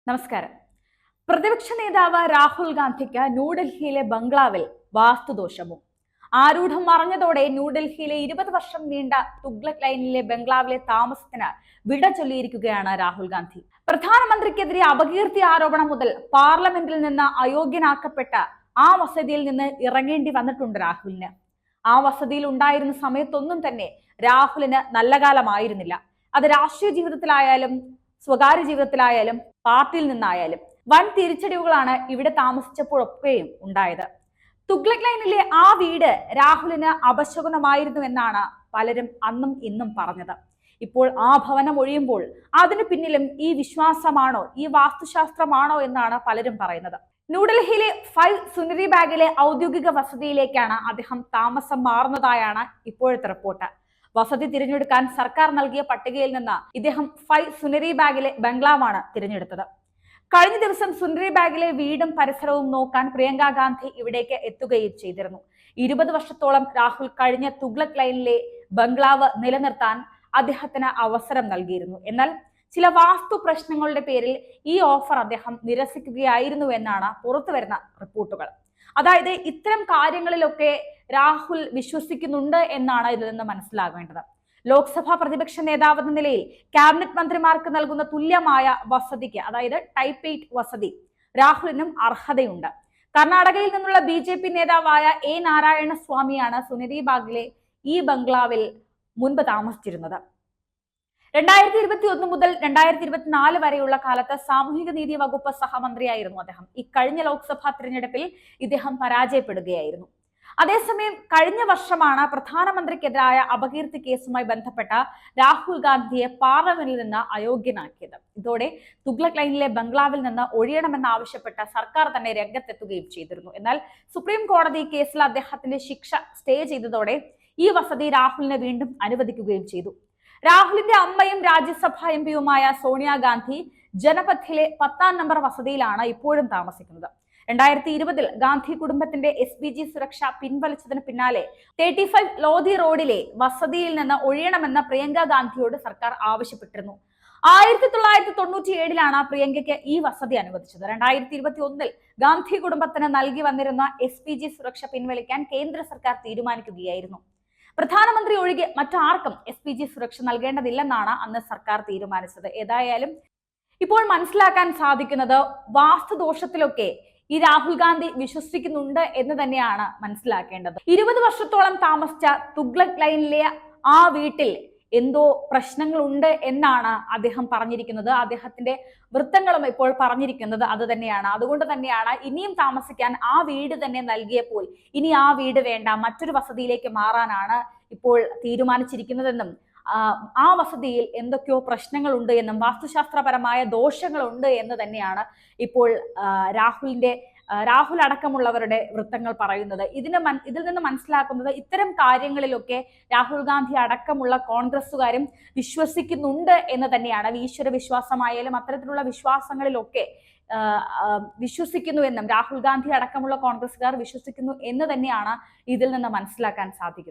നമസ്കാരം. പ്രതിപക്ഷ നേതാവ് രാഹുൽ ഗാന്ധിക്ക് ന്യൂഡൽഹിയിലെ ബംഗ്ലാവിൽ വാസ്തുദോഷമോ? ആരൂഢം മറഞ്ഞതോടെ ന്യൂഡൽഹിയിലെ 20 വർഷം നീണ്ട തുഗ്ലക് ലൈനിലെ ബംഗ്ലാവിലെ താമസത്തിന് വിട ചൊല്ലിയിരിക്കുകയാണ് രാഹുൽ ഗാന്ധി. പ്രധാനമന്ത്രിക്കെതിരെ അപകീർത്തി ആരോപണം മുതൽ പാർലമെന്റിൽ നിന്ന് അയോഗ്യനാക്കപ്പെട്ട ആ വസതിയിൽ നിന്ന് ഇറങ്ങേണ്ടി വന്നിട്ടുണ്ട് രാഹുലിന്. ആ വസതിയിൽ ഉണ്ടായിരുന്ന സമയത്തൊന്നും തന്നെ രാഹുലിന് നല്ല കാലമായിരുന്നില്ല. അത് രാഷ്ട്രീയ ജീവിതത്തിലായാലും സ്വകാര്യ ജീവിതത്തിലായാലും പാർട്ടിയിൽ നിന്നായാലും വൻ തിരിച്ചടിവുകളാണ് ഇവിടെ താമസിച്ചപ്പോഴൊക്കെയും ഉണ്ടായത്. തുഗ്ലക് ലൈനിലെ ആ വീട് രാഹുലിന് അപശകുനമായിരുന്നു എന്നാണ് പലരും അന്നും ഇന്നും പറഞ്ഞത്. ഇപ്പോൾ ആ ഭവനം ഒഴിയുമ്പോൾ അതിനു പിന്നിലും ഈ വിശ്വാസമാണോ, ഈ വാസ്തുശാസ്ത്രമാണോ എന്നാണ് പലരും പറയുന്നത്. ന്യൂഡൽഹിയിലെ 5 സുനരി ബാഗിലെ ഔദ്യോഗിക വസതിയിലേക്കാണ് അദ്ദേഹം താമസം മാറുന്നതായാണ് ഇപ്പോഴത്തെ റിപ്പോർട്ട്. വസതി തിരഞ്ഞെടുക്കാൻ സർക്കാർ നൽകിയ പട്ടികയിൽ നിന്ന് ഇദ്ദേഹം 5 സുനരി ബാഗിലെ ബംഗ്ലാവാണ് തിരഞ്ഞെടുത്തത്. കഴിഞ്ഞ ദിവസം സുനരി ബാഗിലെ വീടും പരിസരവും നോക്കാൻ പ്രിയങ്ക ഗാന്ധി ഇവിടേക്ക് എത്തുകയും ചെയ്തിരുന്നു. 20 വർഷത്തോളം രാഹുൽ കഴിഞ്ഞ തുഗ്ലക് ലൈനിലെ ബംഗ്ലാവ് നിലനിർത്താൻ അദ്ദേഹത്തിന് അവസരം നൽകിയിരുന്നു. എന്നാൽ ചില വാസ്തു പ്രശ്നങ്ങളുടെ പേരിൽ ഈ ഓഫർ അദ്ദേഹം നിരസിക്കുകയായിരുന്നു എന്നാണ് പുറത്തുവരുന്ന റിപ്പോർട്ടുകൾ. അതായത് ഇത്തരം കാര്യങ്ങളിലൊക്കെ രാഹുൽ വിശ്വസിക്കുന്നുണ്ട് എന്നാണ് ഇതിൽ നിന്ന് മനസ്സിലാകേണ്ടത്. ലോക്സഭാ പ്രതിപക്ഷ നേതാവ് എന്ന നിലയിൽ ക്യാബിനറ്റ് മന്ത്രിമാർക്ക് നൽകുന്ന തുല്യമായ വസതിക്ക്, അതായത് ടൈപ്പ് 8 വസതി രാഹുലിനും അർഹതയുണ്ട്. കർണാടകയിൽ നിന്നുള്ള BJP നേതാവായ A. നാരായണ സ്വാമിയാണ് സുനരി ബാഗിലെ ഈ ബംഗ്ലാവിൽ മുൻപ് താമസിച്ചിരുന്നത്. 2021 മുതൽ 2024 വരെയുള്ള കാലത്ത് സാമൂഹിക നീതി വകുപ്പ് സഹമന്ത്രിയായിരുന്നു അദ്ദേഹം. ഇക്കഴിഞ്ഞ ലോക്സഭാ തിരഞ്ഞെടുപ്പിൽ ഇദ്ദേഹം പരാജയപ്പെടുകയായിരുന്നു. അതേസമയം കഴിഞ്ഞ വർഷമാണ് പ്രധാനമന്ത്രിക്കെതിരായ അപകീർത്തി കേസുമായി ബന്ധപ്പെട്ട രാഹുൽ ഗാന്ധിയെ പാർലമെന്റിൽ നിന്ന് അയോഗ്യനാക്കിയത്. ഇതോടെ തുഗ്ലക് ലൈനിലെ ബംഗ്ലാവിൽ നിന്ന് ഒഴിയണമെന്നാവശ്യപ്പെട്ട സർക്കാർ തന്നെ രംഗത്തെത്തുകയും ചെയ്തിരുന്നു. എന്നാൽ സുപ്രീം കോടതി കേസിൽ അദ്ദേഹത്തിന്റെ ശിക്ഷ സ്റ്റേ ചെയ്തതോടെ ഈ വസതി രാഹുലിന് വീണ്ടും അനുവദിക്കുകയും ചെയ്തു. രാഹുലിന്റെ അമ്മയും രാജ്യസഭാ എംപിയുമായ സോണിയാഗാന്ധി ജനപഥിലെ 10-ാം നമ്പർ വസതിയിലാണ് ഇപ്പോഴും താമസിക്കുന്നത്. 2020 ഗാന്ധി കുടുംബത്തിന്റെ SPG സുരക്ഷ പിൻവലിച്ചതിന് പിന്നാലെ 35 ലോധി റോഡിലെ വസതിയിൽ നിന്ന് ഒഴിയണമെന്ന് പ്രിയങ്ക ഗാന്ധിയോട് സർക്കാർ ആവശ്യപ്പെട്ടിരുന്നു. 1997 പ്രിയങ്കയ്ക്ക് ഈ വസതി അനുവദിച്ചത്. 2021 ഗാന്ധി കുടുംബത്തിന് നൽകി വന്നിരുന്ന SPG സുരക്ഷ പിൻവലിക്കാൻ കേന്ദ്ര സർക്കാർ തീരുമാനിക്കുകയായിരുന്നു. പ്രധാനമന്ത്രി ഒഴികെ മറ്റാർക്കും SPG സുരക്ഷ നൽകേണ്ടതില്ലെന്നാണ് അന്ന് സർക്കാർ തീരുമാനിച്ചത്. ഏതായാലും ഇപ്പോൾ മനസ്സിലാക്കാൻ സാധിക്കുന്നത് വാസ്തുദോഷത്തിലൊക്കെ ഈ രാഹുൽ ഗാന്ധി വിശ്വസിക്കുന്നുണ്ട് എന്ന് തന്നെയാണ് മനസ്സിലാക്കേണ്ടത്. 20 വർഷത്തോളം താമസിച്ച തുഗ്ലക് ലൈനിലെ ആ വീട്ടിൽ എന്തോ പ്രശ്നങ്ങളുണ്ട് എന്നാണ് അദ്ദേഹം പറഞ്ഞിരിക്കുന്നത്. അദ്ദേഹത്തിന്റെ വൃത്തങ്ങളും ഇപ്പോൾ പറഞ്ഞിരിക്കുന്നത് അത് തന്നെയാണ്. അതുകൊണ്ട് തന്നെയാണ് ഇനിയും താമസിക്കാൻ ആ വീട് തന്നെ നൽകിയപ്പോൾ ഇനി ആ വീട് വേണ്ട, മറ്റൊരു വസതിയിലേക്ക് മാറാനാണ് ഇപ്പോൾ തീരുമാനിച്ചിരിക്കുന്നതെന്നും ആ വസതിയിൽ എന്തൊക്കെയോ പ്രശ്നങ്ങളുണ്ട് എന്നും വാസ്തുശാസ്ത്രപരമായ ദോഷങ്ങളുണ്ട് എന്ന് തന്നെയാണ് ഇപ്പോൾ രാഹുൽ അടക്കമുള്ളവരുടെ വൃത്തങ്ങൾ പറയുന്നത്. ഇതിൽ നിന്ന് മനസ്സിലാക്കുന്നത് ഇത്തരം കാര്യങ്ങളിലൊക്കെ രാഹുൽ ഗാന്ധി അടക്കമുള്ള കോൺഗ്രസുകാരും വിശ്വസിക്കുന്നുണ്ട് എന്ന് തന്നെയാണ്. ഈശ്വര വിശ്വാസമായാലും അത്തരത്തിലുള്ള വിശ്വാസങ്ങളിലൊക്കെ വിശ്വസിക്കുന്നുവെന്നും രാഹുൽ ഗാന്ധി അടക്കമുള്ള കോൺഗ്രസുകാർ വിശ്വസിക്കുന്നു എന്ന് തന്നെയാണ് ഇതിൽ നിന്ന് മനസ്സിലാക്കാൻ സാധിക്കുന്നത്.